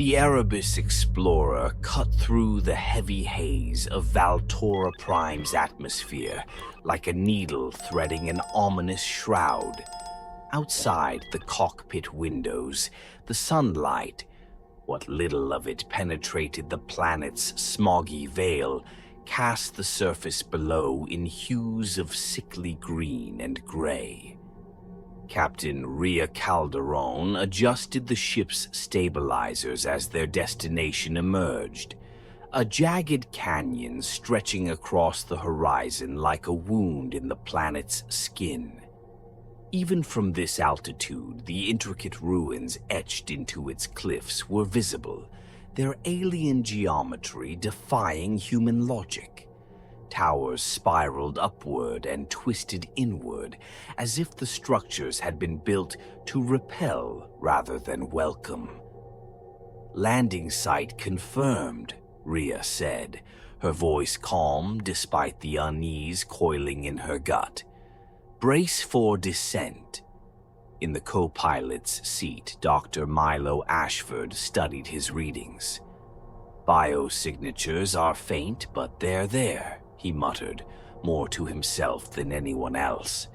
The Erebus Explorer cut through the heavy haze of Valtora Prime's atmosphere like a needle threading an ominous shroud. Outside the cockpit windows, the sunlight, what little of it penetrated the planet's smoggy veil, cast the surface below in hues of sickly green and gray. Captain Rhea Calderon adjusted the ship's stabilizers as their destination emerged, a jagged canyon stretching across the horizon like a wound in the planet's skin. Even from this altitude, the intricate ruins etched into its cliffs were visible, their alien geometry defying human logic. Towers spiraled upward and twisted inward, as if the structures had been built to repel rather than welcome. "Landing site confirmed," Rhea said, her voice calm despite the unease coiling in her gut. "Brace for descent." In the co-pilot's seat, Dr. Milo Ashford studied his readings. "Biosignatures are faint, but they're there," he muttered, more to himself than anyone else.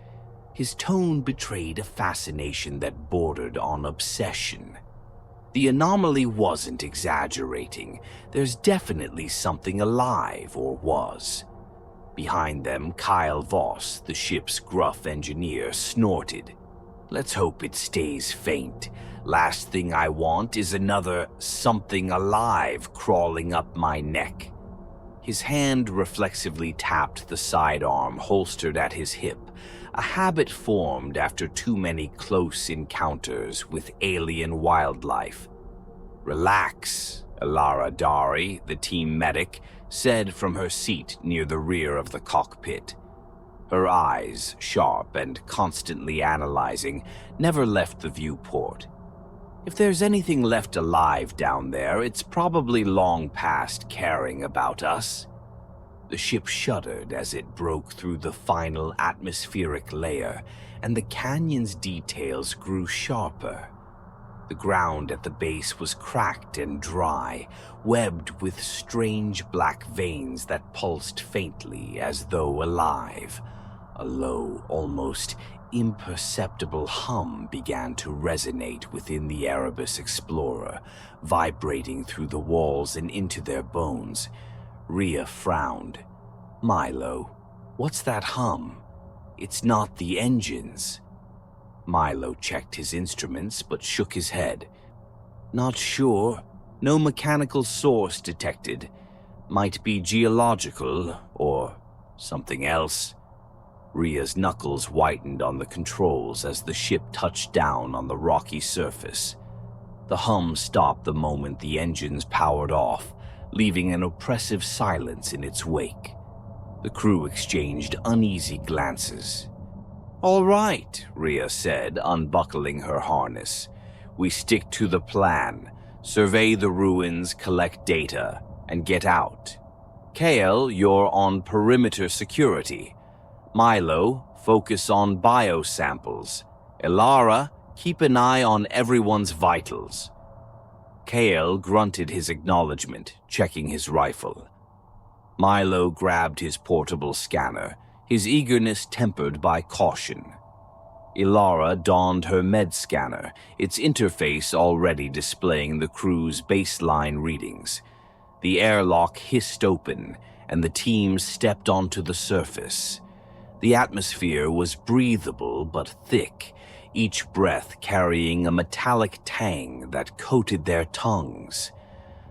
His tone betrayed a fascination that bordered on obsession. The anomaly wasn't exaggerating. There's definitely something alive, or was. Behind them, Kyle Voss, the ship's gruff engineer, snorted. "Let's hope it stays faint. Last thing I want is another something alive crawling up my neck." His hand reflexively tapped the sidearm holstered at his hip, a habit formed after too many close encounters with alien wildlife. "Relax," Ilara Dari, the team medic, said from her seat near the rear of the cockpit. Her eyes, sharp and constantly analyzing, never left the viewport. If there's anything left alive down there, it's probably long past caring about us. The ship shuddered as it broke through the final atmospheric layer, and the canyon's details grew sharper. The ground at the base was cracked and dry, webbed with strange black veins that pulsed faintly as though alive. A low, almost imperceptible hum began to resonate within the Erebus Explorer, vibrating through the walls and into their bones. Rhea frowned. "Milo, what's that hum? It's not the engines." Milo checked his instruments but shook his head. "Not sure. No mechanical source detected. Might be geological or something else." Rhea's knuckles whitened on the controls as the ship touched down on the rocky surface. The hum stopped the moment the engines powered off, leaving an oppressive silence in its wake. The crew exchanged uneasy glances. "All right," Rhea said, unbuckling her harness. "We stick to the plan. Survey the ruins, collect data, and get out. Kale, you're on perimeter security. Milo, focus on biosamples. Ilara, keep an eye on everyone's vitals." Kale grunted his acknowledgement, checking his rifle. Milo grabbed his portable scanner, his eagerness tempered by caution. Ilara donned her med scanner, its interface already displaying the crew's baseline readings. The airlock hissed open, and the team stepped onto the surface. The atmosphere was breathable but thick, each breath carrying a metallic tang that coated their tongues.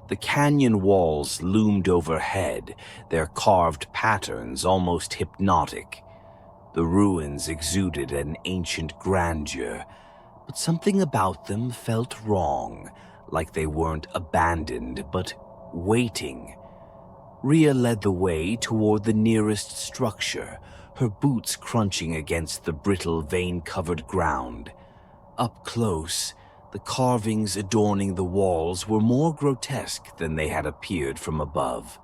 The canyon walls loomed overhead, their carved patterns almost hypnotic. The ruins exuded an ancient grandeur, but something about them felt wrong, like they weren't abandoned but waiting. Rhea led the way toward the nearest structure, her boots crunching against the brittle, vein-covered ground. Up close, the carvings adorning the walls were more grotesque than they had appeared from above.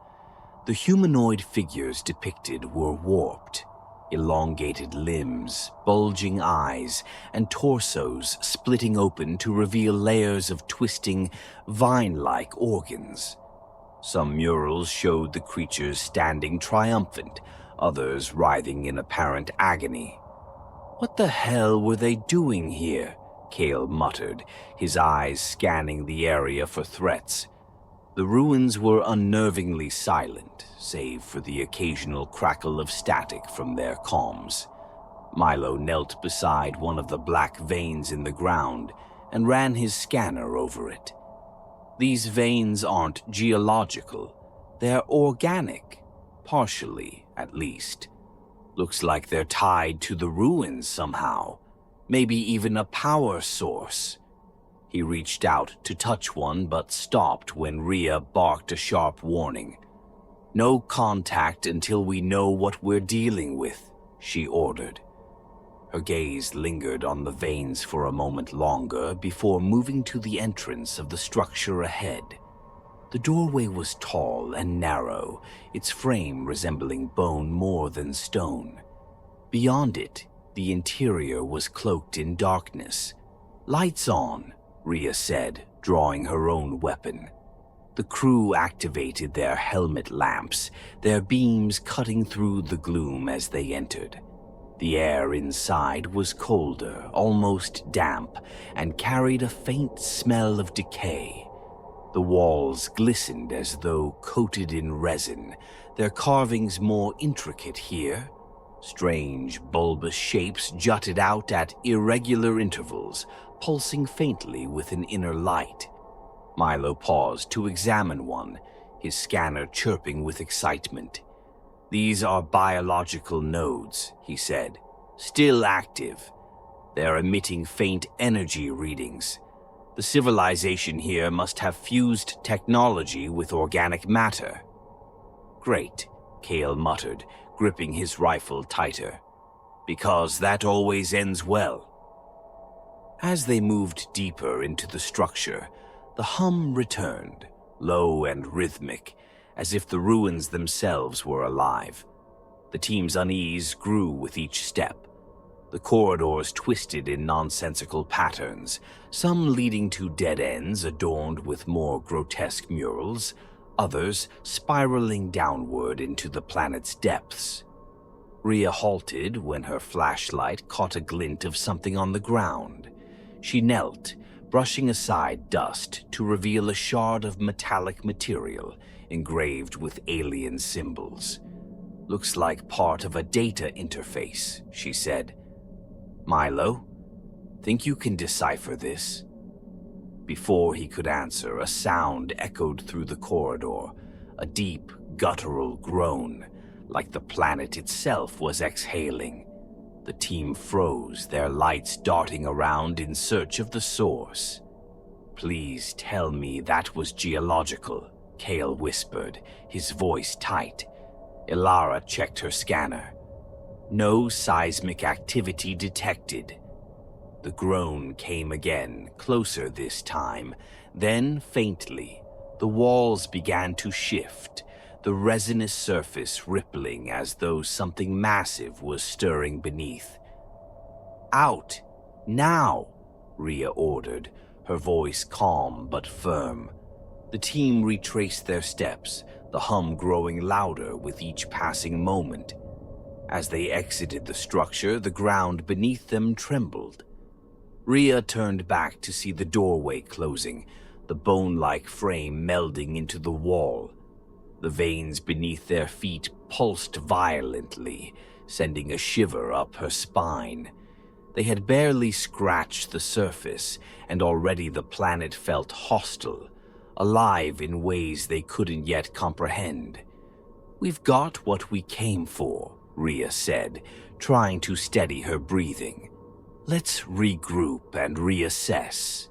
The humanoid figures depicted were warped, elongated limbs, bulging eyes, and torsos splitting open to reveal layers of twisting, vine-like organs. Some murals showed the creatures standing triumphant, others writhing in apparent agony. "What the hell were they doing here?" Cale muttered, his eyes scanning the area for threats. The ruins were unnervingly silent, save for the occasional crackle of static from their comms. Milo knelt beside one of the black veins in the ground and ran his scanner over it. These veins aren't geological, they're organic, partially at least. Looks like they're tied to the ruins somehow, maybe even a power source. He reached out to touch one but stopped when Rhea barked a sharp warning. "No contact until we know what we're dealing with," she ordered. Her gaze lingered on the veins for a moment longer before moving to the entrance of the structure ahead. The doorway was tall and narrow, its frame resembling bone more than stone. Beyond it, the interior was cloaked in darkness. "Lights on," Rhea said, drawing her own weapon. The crew activated their helmet lamps, their beams cutting through the gloom as they entered. The air inside was colder, almost damp, and carried a faint smell of decay. The walls glistened as though coated in resin, their carvings more intricate here. Strange, bulbous shapes jutted out at irregular intervals, pulsing faintly with an inner light. Milo paused to examine one, his scanner chirping with excitement. "These are biological nodes," he said. "Still active. They're emitting faint energy readings. The civilization here must have fused technology with organic matter." "Great," Cale muttered, gripping his rifle tighter. "Because that always ends well." As they moved deeper into the structure, the hum returned, low and rhythmic, as if the ruins themselves were alive. The team's unease grew with each step. The corridors twisted in nonsensical patterns, some leading to dead ends adorned with more grotesque murals, others spiraling downward into the planet's depths. Rhea halted when her flashlight caught a glint of something on the ground. She knelt, brushing aside dust to reveal a shard of metallic material engraved with alien symbols. "Looks like part of a data interface," she said. "Milo, think you can decipher this?" Before he could answer, a sound echoed through the corridor, a deep, guttural groan, like the planet itself was exhaling. The team froze, their lights darting around in search of the source. "Please tell me that was geological," Cale whispered, his voice tight. Ilara checked her scanner. "No seismic activity detected." The groan came again, closer this time. Then, faintly, the walls began to shift, the resinous surface rippling as though something massive was stirring beneath. "Out! Now!" Rhea ordered, her voice calm but firm. The team retraced their steps, the hum growing louder with each passing moment. As they exited the structure, the ground beneath them trembled. Rhea turned back to see the doorway closing, the bone-like frame melding into the wall. The veins beneath their feet pulsed violently, sending a shiver up her spine. They had barely scratched the surface, and already the planet felt hostile, alive in ways they couldn't yet comprehend. "We've got what we came for," Rhea said, trying to steady her breathing. "Let's regroup and reassess."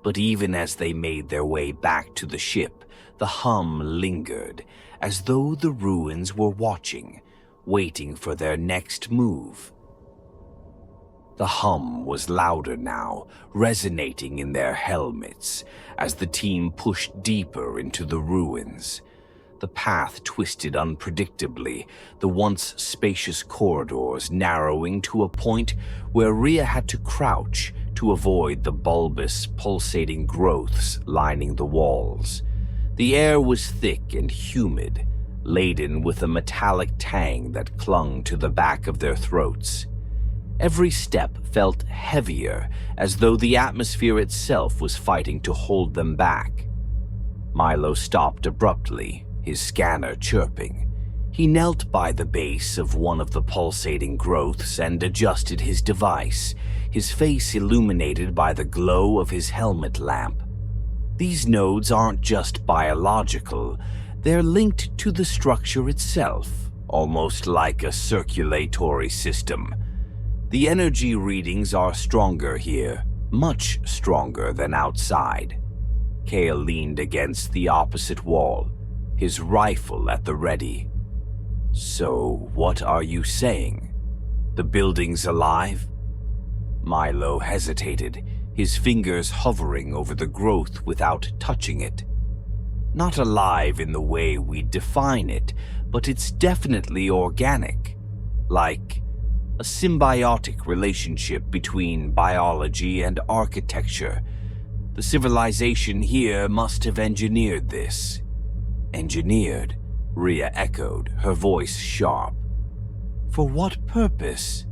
But even as they made their way back to the ship, the hum lingered, as though the ruins were watching, waiting for their next move. The hum was louder now, resonating in their helmets, as the team pushed deeper into the ruins. The path twisted unpredictably, the once spacious corridors narrowing to a point where Rhea had to crouch to avoid the bulbous, pulsating growths lining the walls. The air was thick and humid, laden with a metallic tang that clung to the back of their throats. Every step felt heavier, as though the atmosphere itself was fighting to hold them back. Milo stopped abruptly, his scanner chirping. He knelt by the base of one of the pulsating growths and adjusted his device, his face illuminated by the glow of his helmet lamp. These nodes aren't just biological, they're linked to the structure itself, almost like a circulatory system. The energy readings are stronger here, much stronger than outside. Kale leaned against the opposite wall, his rifle at the ready. "So, what are you saying? The building's alive?" Milo hesitated, his fingers hovering over the growth without touching it. "Not alive in the way we define it, but it's definitely organic. Like a symbiotic relationship between biology and architecture. The civilization here must have engineered this." "Engineered?" Rhea echoed, her voice sharp. "For what purpose?"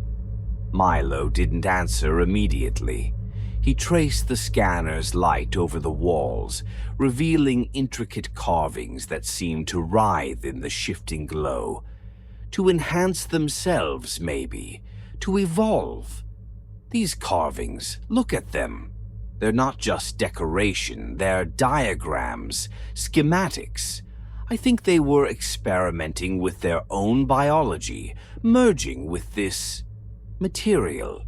Milo didn't answer immediately. He traced the scanner's light over the walls, revealing intricate carvings that seemed to writhe in the shifting glow. To enhance themselves, maybe. To evolve. These carvings, look at them. They're not just decoration, they're diagrams, schematics. I think they were experimenting with their own biology, merging with this material.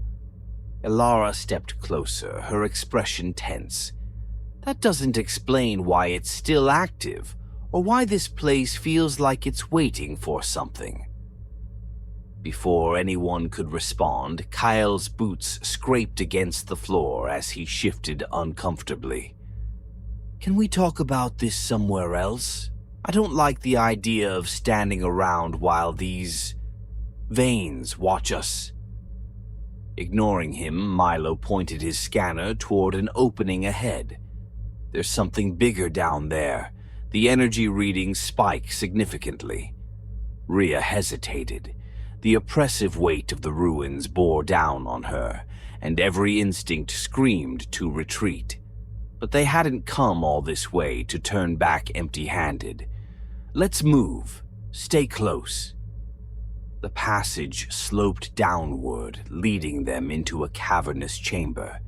Elara stepped closer, her expression tense. "That doesn't explain why it's still active, or why this place feels like it's waiting for something." Before anyone could respond, Kyle's boots scraped against the floor as he shifted uncomfortably. "Can we talk about this somewhere else? I don't like the idea of standing around while these veins watch us." Ignoring him, Milo pointed his scanner toward an opening ahead. "There's something bigger down there." The energy readings spike significantly. Rhea hesitated. The oppressive weight of the ruins bore down on her, and every instinct screamed to retreat. But they hadn't come all this way to turn back empty-handed. "Let's move. Stay close." The passage sloped downward, leading them into a cavernous chamber.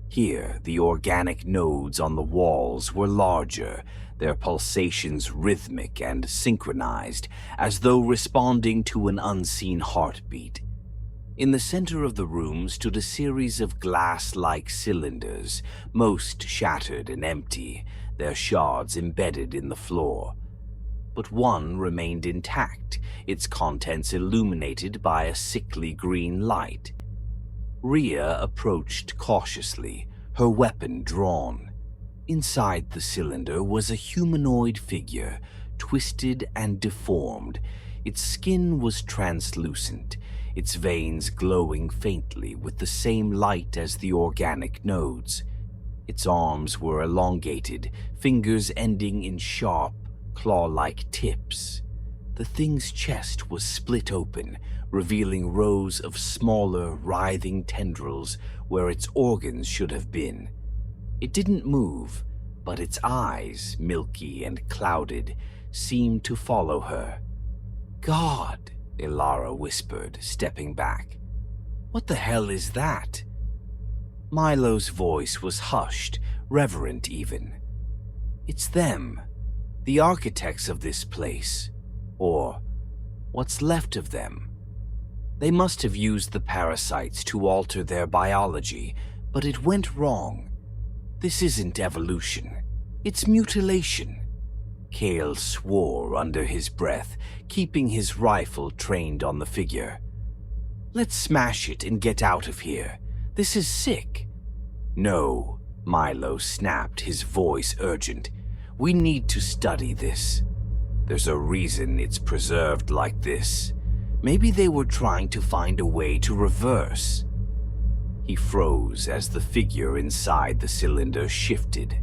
Here, the organic nodes on the walls were larger, their pulsations rhythmic and synchronized, as though responding to an unseen heartbeat. In the center of the room stood a series of glass-like cylinders, most shattered and empty, their shards embedded in the floor. But one remained intact, its contents illuminated by a sickly green light. Rhea approached cautiously, her weapon drawn. Inside the cylinder was a humanoid figure, twisted and deformed. Its skin was translucent, its veins glowing faintly with the same light as the organic nodes. Its arms were elongated, fingers ending in sharp, claw-like tips. The thing's chest was split open, revealing rows of smaller, writhing tendrils where its organs should have been. It didn't move, but its eyes, milky and clouded, seemed to follow her. "God," Elara whispered, stepping back. "What the hell is that?" Milo's voice was hushed, reverent even. "It's them, the architects of this place, or what's left of them. They must have used the parasites to alter their biology, but it went wrong. This isn't evolution, it's mutilation." Kale swore under his breath, keeping his rifle trained on the figure. "Let's smash it and get out of here. This is sick." "No," Milo snapped, his voice urgent. "We need to study this. There's a reason it's preserved like this. Maybe they were trying to find a way to reverse. He froze as the figure inside the cylinder shifted.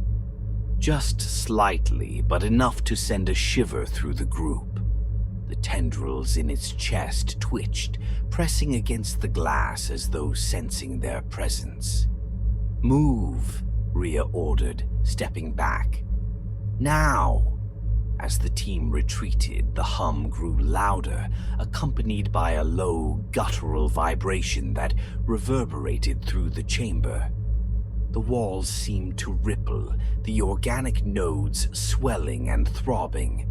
Just slightly, but enough to send a shiver through the group. The tendrils in its chest twitched, pressing against the glass as though sensing their presence. "Move," Rhea ordered, stepping back. "Now!" As the team retreated, the hum grew louder, accompanied by a low, guttural vibration that reverberated through the chamber. The walls seemed to ripple, the organic nodes swelling and throbbing.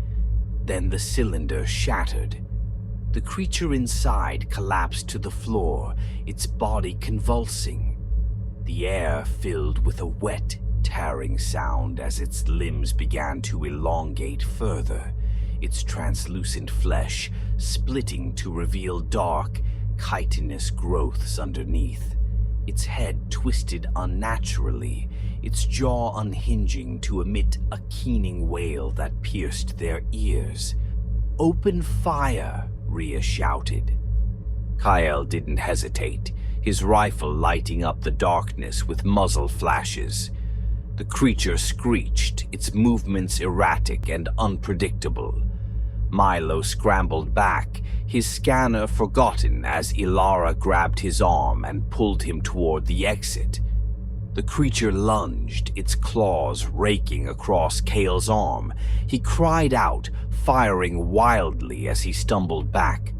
Then the cylinder shattered. The creature inside collapsed to the floor, its body convulsing. The air filled with a wet, tearing sound as its limbs began to elongate further, its translucent flesh splitting to reveal dark, chitinous growths underneath. Its head twisted unnaturally, its jaw unhinging to emit a keening wail that pierced their ears. "Open fire!" Rhea shouted. Kyle didn't hesitate, his rifle lighting up the darkness with muzzle flashes. The creature screeched, its movements erratic and unpredictable. Milo scrambled back, his scanner forgotten as Ilara grabbed his arm and pulled him toward the exit. The creature lunged, its claws raking across Kale's arm. He cried out, firing wildly as he stumbled back.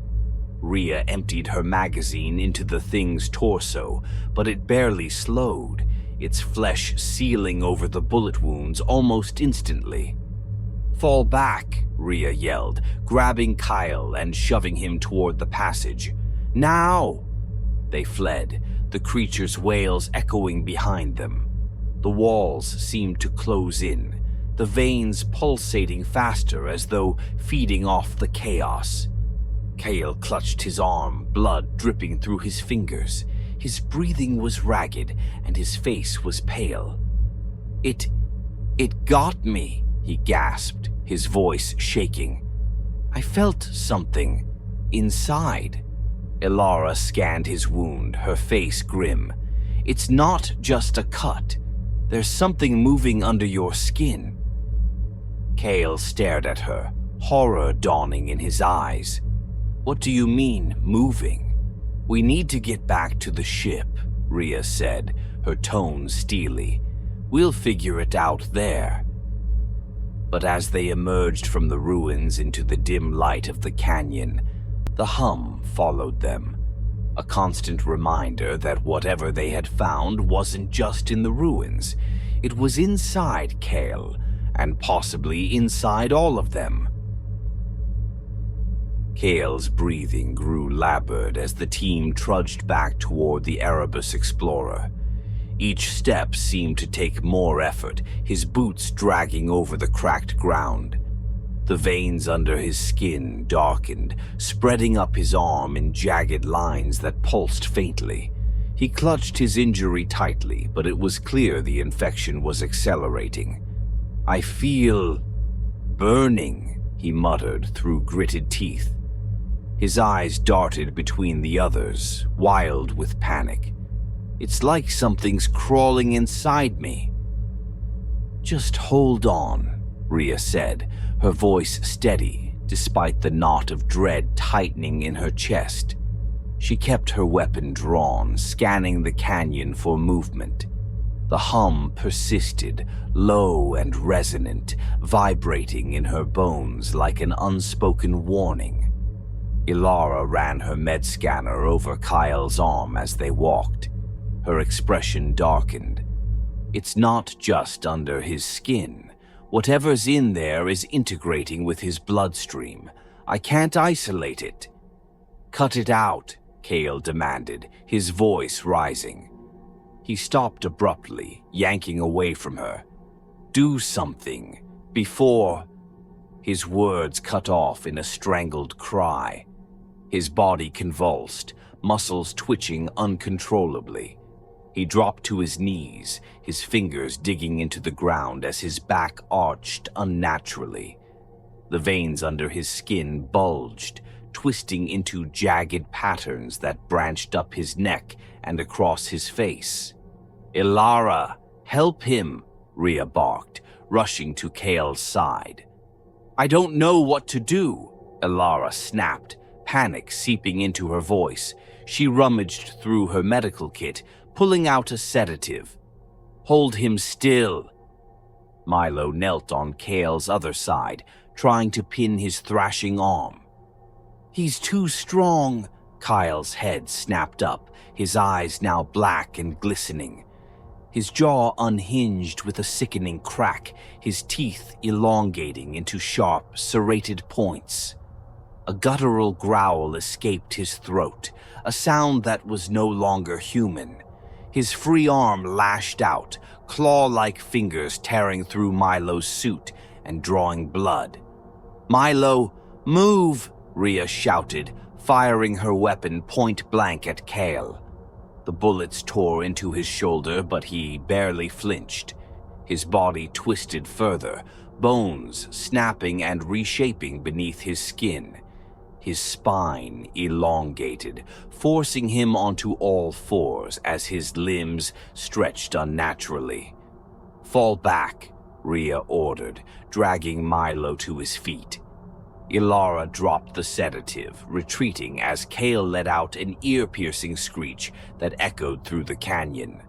Rhea emptied her magazine into the thing's torso, but it barely slowed, its flesh sealing over the bullet wounds almost instantly. "Fall back," Rhea yelled, grabbing Kyle and shoving him toward the passage. "Now!" They fled, the creature's wails echoing behind them. The walls seemed to close in, the veins pulsating faster as though feeding off the chaos. Kale clutched his arm, blood dripping through his fingers. His breathing was ragged, and his face was pale. It got me," he gasped, his voice shaking. "I felt something inside." Ilara scanned his wound, her face grim. "It's not just a cut. There's something moving under your skin." Kale stared at her, horror dawning in his eyes. "What do you mean, moving?" "We need to get back to the ship," Rhea said, her tone steely. "We'll figure it out there." But as they emerged from the ruins into the dim light of the canyon, the hum followed them, a constant reminder that whatever they had found wasn't just in the ruins. It was inside Kale, and possibly inside all of them. Kale's breathing grew labored as the team trudged back toward the Erebus Explorer. Each step seemed to take more effort, his boots dragging over the cracked ground. The veins under his skin darkened, spreading up his arm in jagged lines that pulsed faintly. He clutched his injury tightly, but it was clear the infection was accelerating. "I feel burning," he muttered through gritted teeth. His eyes darted between the others, wild with panic. "It's like something's crawling inside me." "Just hold on," Rhea said, her voice steady, despite the knot of dread tightening in her chest. She kept her weapon drawn, scanning the canyon for movement. The hum persisted, low and resonant, vibrating in her bones like an unspoken warning. Ilara ran her med scanner over Kyle's arm as they walked. Her expression darkened. "It's not just under his skin. Whatever's in there is integrating with his bloodstream. I can't isolate it." "Cut it out," Kale demanded, his voice rising. He stopped abruptly, yanking away from her. "Do something, before—" His words cut off in a strangled cry. His body convulsed, muscles twitching uncontrollably. He dropped to his knees, his fingers digging into the ground as his back arched unnaturally. The veins under his skin bulged, twisting into jagged patterns that branched up his neck and across his face. "Ilara, help him," Rhea barked, rushing to Kale's side. "I don't know what to do," Ilara snapped, panic seeping into her voice. She rummaged through her medical kit, pulling out a sedative. "Hold him still." Milo knelt on Kale's other side, trying to pin his thrashing arm. "He's too strong." Kyle's head snapped up, his eyes now black and glistening. His jaw unhinged with a sickening crack, his teeth elongating into sharp, serrated points. A guttural growl escaped his throat, a sound that was no longer human. His free arm lashed out, claw-like fingers tearing through Milo's suit and drawing blood. "Milo, move!" Rhea shouted, firing her weapon point-blank at Kale. The bullets tore into his shoulder, but he barely flinched. His body twisted further, bones snapping and reshaping beneath his skin. His spine elongated, forcing him onto all fours as his limbs stretched unnaturally. "Fall back," Rhea ordered, dragging Milo to his feet. Ilara dropped the sedative, retreating as Kale let out an ear-piercing screech that echoed through the canyon.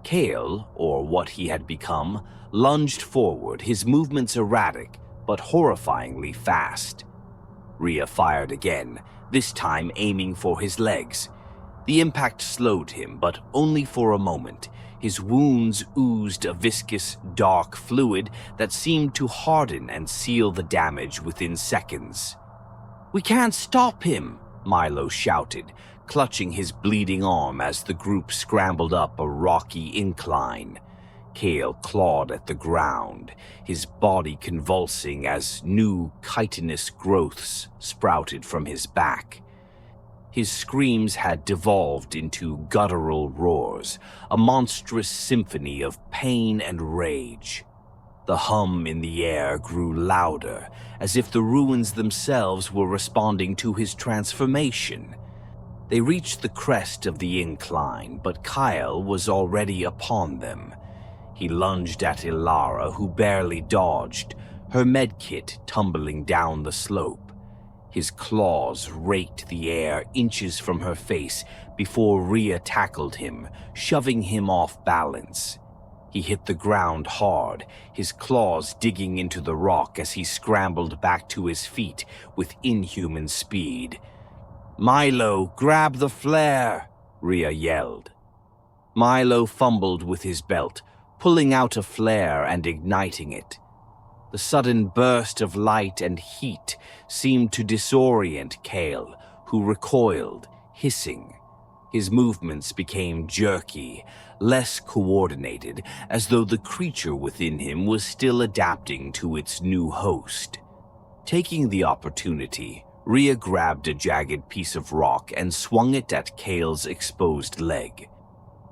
Kale, or what he had become, lunged forward, his movements erratic but horrifyingly fast. Rhea fired again, this time aiming for his legs. The impact slowed him, but only for a moment. His wounds oozed a viscous, dark fluid that seemed to harden and seal the damage within seconds. "We can't stop him," Milo shouted, clutching his bleeding arm as the group scrambled up a rocky incline. Kale clawed at the ground, his body convulsing as new chitinous growths sprouted from his back. His screams had devolved into guttural roars, a monstrous symphony of pain and rage. The hum in the air grew louder, as if the ruins themselves were responding to his transformation. They reached the crest of the incline, but Kyle was already upon them. He lunged at Ilara, who barely dodged, her medkit tumbling down the slope. His claws raked the air inches from her face before Rhea tackled him, shoving him off balance. He hit the ground hard, his claws digging into the rock as he scrambled back to his feet with inhuman speed. "Milo, grab the flare!" Rhea yelled. Milo fumbled with his belt, pulling out a flare and igniting it. The sudden burst of light and heat seemed to disorient Kale, who recoiled, hissing. His movements became jerky, less coordinated, as though the creature within him was still adapting to its new host. Taking the opportunity, Rhea grabbed a jagged piece of rock and swung it at Kale's exposed leg.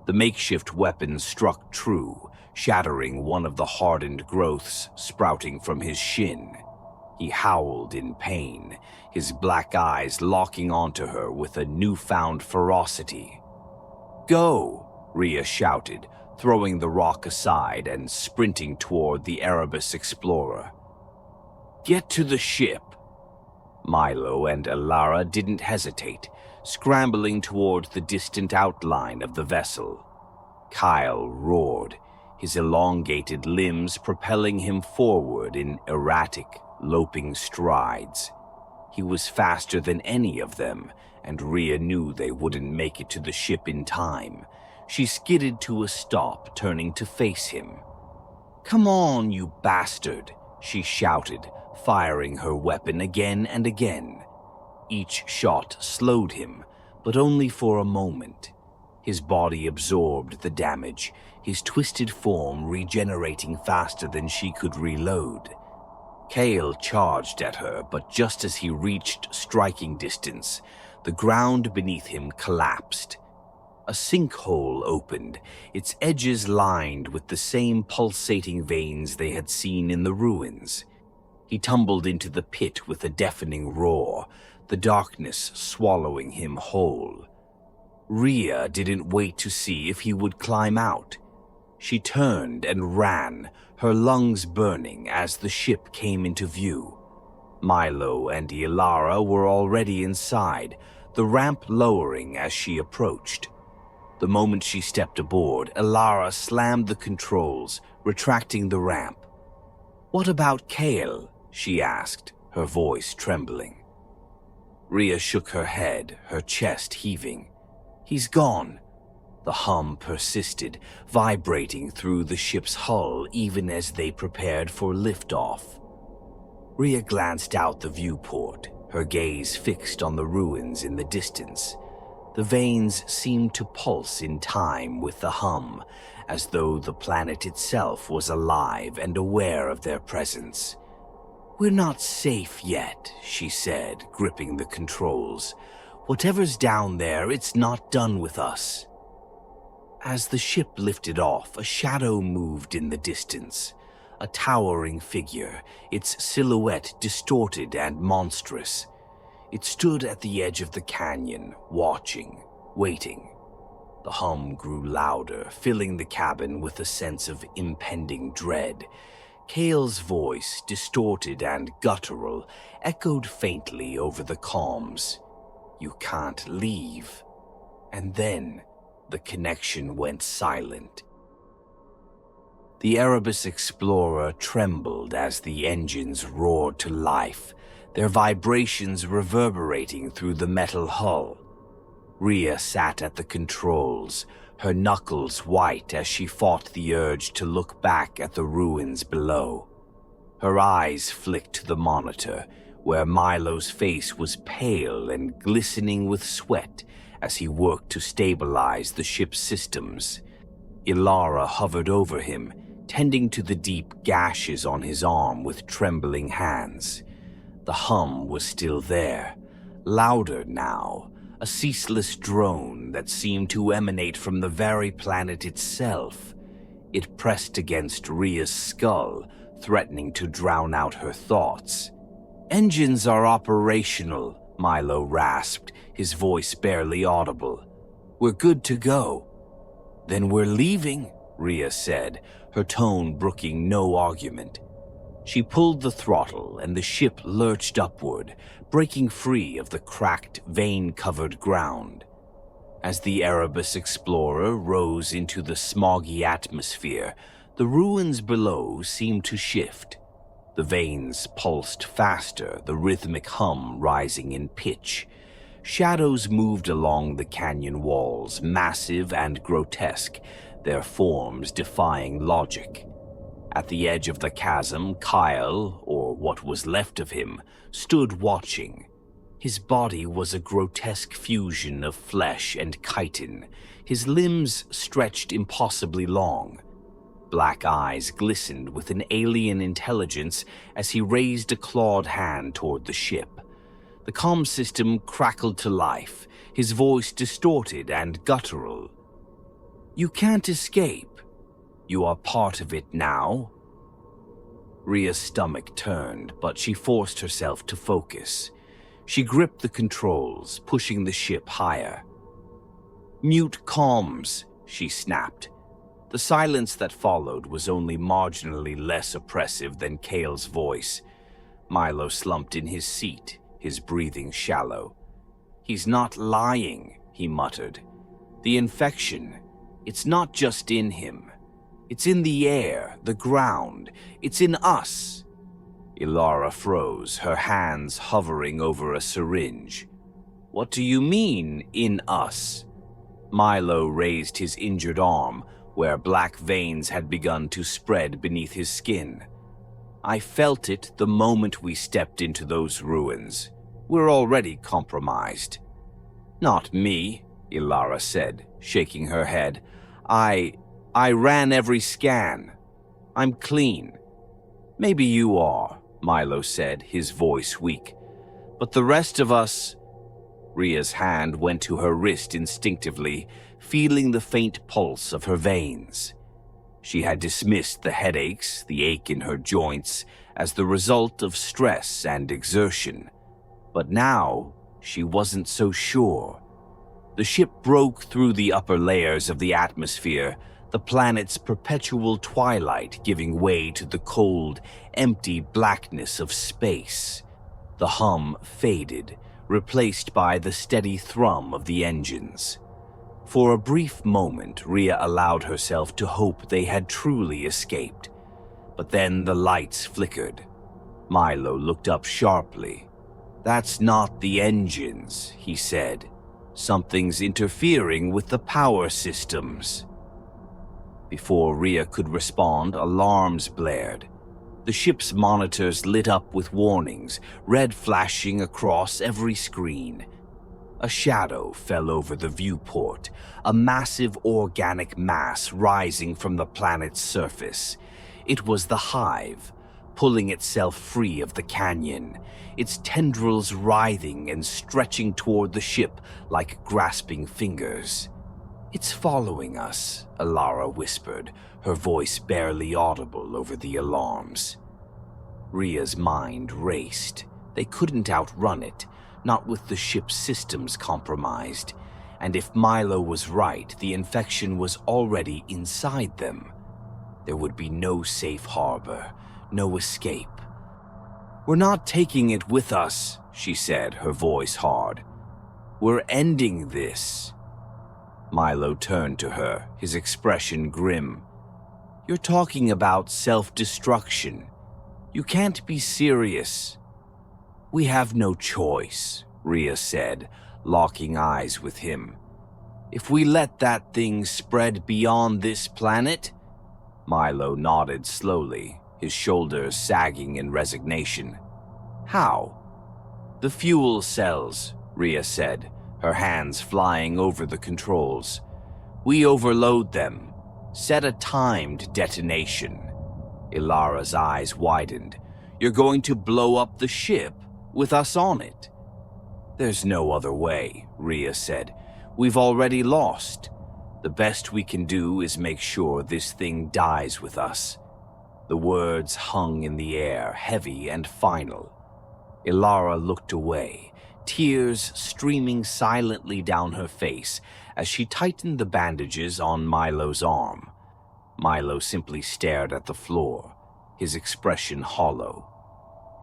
The makeshift weapon struck true, shattering one of the hardened growths sprouting from his shin. He howled in pain, his black eyes locking onto her with a newfound ferocity. "Go!" Rhea shouted, throwing the rock aside and sprinting toward the Erebus Explorer. "Get to the ship!" Milo and Ilara didn't hesitate, scrambling toward the distant outline of the vessel. Kyle roared, his elongated limbs propelling him forward in erratic, loping strides. He was faster than any of them, and Rhea knew they wouldn't make it to the ship in time. She skidded to a stop, turning to face him. "Come on, you bastard!" she shouted, firing her weapon again and again. Each shot slowed him, but only for a moment. His body absorbed the damage, his twisted form regenerating faster than she could reload. Kale charged at her, but just as he reached striking distance, the ground beneath him collapsed. A sinkhole opened, its edges lined with the same pulsating veins they had seen in the ruins. He tumbled into the pit with a deafening roar, the darkness swallowing him whole. Rhea didn't wait to see if he would climb out. She turned and ran, her lungs burning as the ship came into view. Milo and Ilara were already inside, the ramp lowering as she approached. The moment she stepped aboard, Ilara slammed the controls, retracting the ramp. "What about Kale?" she asked, her voice trembling. Rhea shook her head, her chest heaving. "He's gone." The hum persisted, vibrating through the ship's hull even as they prepared for liftoff. Rhea glanced out the viewport, her gaze fixed on the ruins in the distance. The veins seemed to pulse in time with the hum, as though the planet itself was alive and aware of their presence. "We're not safe yet," she said, gripping the controls. "Whatever's down there, it's not done with us." As the ship lifted off, a shadow moved in the distance. A towering figure, its silhouette distorted and monstrous. It stood at the edge of the canyon, watching, waiting. The hum grew louder, filling the cabin with a sense of impending dread. Kale's voice, distorted and guttural, echoed faintly over the comms. "You can't leave." And then the connection went silent. The Erebus Explorer trembled as the engines roared to life, their vibrations reverberating through the metal hull. Rhea sat at the controls, her knuckles white as she fought the urge to look back at the ruins below. Her eyes flicked to the monitor, where Milo's face was pale and glistening with sweat as he worked to stabilize the ship's systems. Ilara hovered over him, tending to the deep gashes on his arm with trembling hands. The hum was still there, louder now, a ceaseless drone that seemed to emanate from the very planet itself. It pressed against Rhea's skull, threatening to drown out her thoughts. "Engines are operational," Milo rasped, his voice barely audible. "We're good to go." "Then we're leaving," Rhea said, her tone brooking no argument. She pulled the throttle and the ship lurched upward, breaking free of the cracked, vein-covered ground. As the Erebus Explorer rose into the smoggy atmosphere, the ruins below seemed to shift. The veins pulsed faster, the rhythmic hum rising in pitch. Shadows moved along the canyon walls, massive and grotesque, their forms defying logic. At the edge of the chasm, Kyle, or what was left of him, stood watching. His body was a grotesque fusion of flesh and chitin, his limbs stretched impossibly long. Black eyes glistened with an alien intelligence as he raised a clawed hand toward the ship. The comm system crackled to life, his voice distorted and guttural. "You can't escape. You are part of it now." Rhea's stomach turned, but she forced herself to focus. She gripped the controls, pushing the ship higher. "Mute comms," she snapped. The silence that followed was only marginally less oppressive than Kale's voice. Milo slumped in his seat, his breathing shallow. "He's not lying," he muttered. "The infection, it's not just in him. It's in the air, the ground. It's in us." Ilara froze, her hands hovering over a syringe. "What do you mean, in us?" Milo raised his injured arm, where black veins had begun to spread beneath his skin. "I felt it the moment we stepped into those ruins. We're already compromised." "Not me," Ilara said, shaking her head. I ran every scan. I'm clean." "Maybe you are," Milo said, his voice weak. "But the rest of us—" Rhea's hand went to her wrist instinctively, feeling the faint pulse of her veins. She had dismissed the headaches, the ache in her joints, as the result of stress and exertion. But now, she wasn't so sure. The ship broke through the upper layers of the atmosphere, the planet's perpetual twilight giving way to the cold, empty blackness of space. The hum faded, replaced by the steady thrum of the engines. For a brief moment, Rhea allowed herself to hope they had truly escaped. But then the lights flickered. Milo looked up sharply. "That's not the engines," he said. "Something's interfering with the power systems." Before Rhea could respond, alarms blared. The ship's monitors lit up with warnings, red flashing across every screen. A shadow fell over the viewport, a massive organic mass rising from the planet's surface. It was the Hive, pulling itself free of the canyon, its tendrils writhing and stretching toward the ship like grasping fingers. "It's following us," Alara whispered, her voice barely audible over the alarms. Rhea's mind raced. They couldn't outrun it, not with the ship's systems compromised. And if Milo was right, the infection was already inside them. There would be no safe harbor, no escape. "We're not taking it with us," she said, her voice hard. "We're ending this." Milo turned to her, his expression grim. "You're talking about self-destruction. You can't be serious." "We have no choice," Rhea said, locking eyes with him. "If we let that thing spread beyond this planet..." Milo nodded slowly, his shoulders sagging in resignation. "How?" "The fuel cells," Rhea said, her hands flying over the controls. "We overload them. Set a timed detonation." Ilara's eyes widened. "You're going to blow up the ship, with us on it?" "There's no other way," Rhea said. "We've already lost. The best we can do is make sure this thing dies with us." The words hung in the air, heavy and final. Ilara looked away, tears streaming silently down her face as she tightened the bandages on Milo's arm. Milo simply stared at the floor, his expression hollow.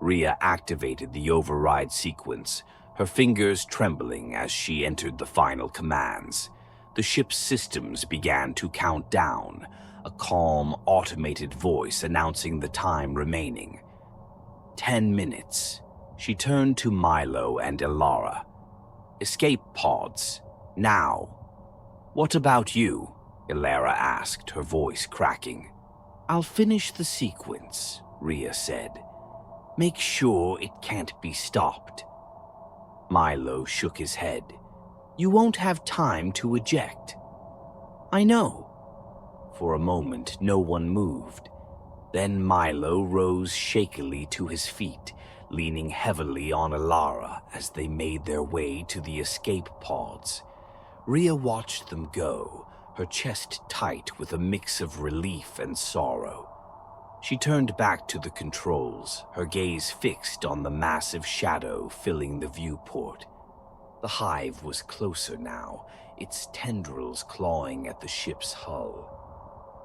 Rhea activated the override sequence, her fingers trembling as she entered the final commands. The ship's systems began to count down, a calm, automated voice announcing the time remaining. 10 minutes. She turned to Milo and Ilara. "Escape pods. Now." "What about you?" Ilara asked, her voice cracking. "I'll finish the sequence," Rhea said. "Make sure it can't be stopped." Milo shook his head. "You won't have time to eject." "I know." For a moment, no one moved. Then Milo rose shakily to his feet, leaning heavily on Ilara as they made their way to the escape pods. Rhea watched them go, her chest tight with a mix of relief and sorrow. She turned back to the controls, her gaze fixed on the massive shadow filling the viewport. The Hive was closer now, its tendrils clawing at the ship's hull.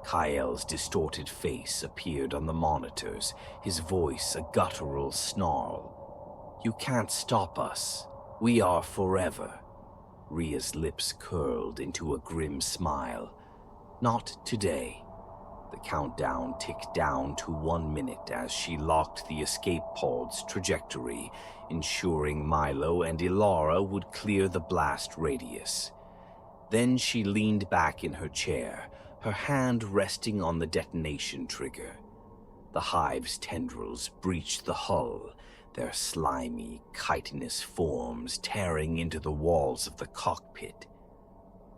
Kael's distorted face appeared on the monitors, his voice a guttural snarl. "You can't stop us. We are forever." Rhea's lips curled into a grim smile. "Not today." The countdown ticked down to 1 minute as she locked the escape pod's trajectory, ensuring Milo and Ilara would clear the blast radius. Then she leaned back in her chair, her hand resting on the detonation trigger. The Hive's tendrils breached the hull, their slimy, chitinous forms tearing into the walls of the cockpit.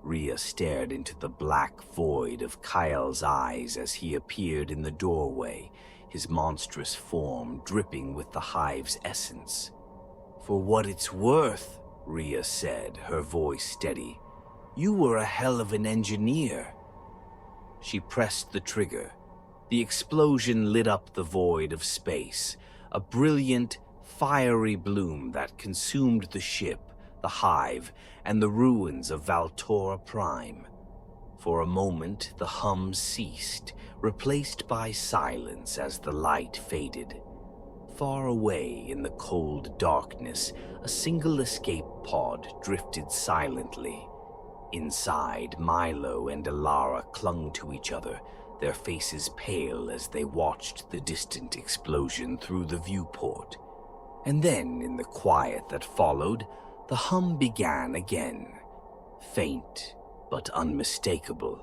Rhea stared into the black void of Kael's eyes as he appeared in the doorway, his monstrous form dripping with the Hive's essence. "For what it's worth," Rhea said, her voice steady, "you were a hell of an engineer." She pressed the trigger. The explosion lit up the void of space, a brilliant, fiery bloom that consumed the ship, the hive, and the ruins of Valtora Prime. For a moment, the hum ceased, replaced by silence as the light faded. Far away in the cold darkness, a single escape pod drifted silently. Inside, Milo and Alara clung to each other, their faces pale as they watched the distant explosion through the viewport. And then, in the quiet that followed, the hum began again, faint but unmistakable.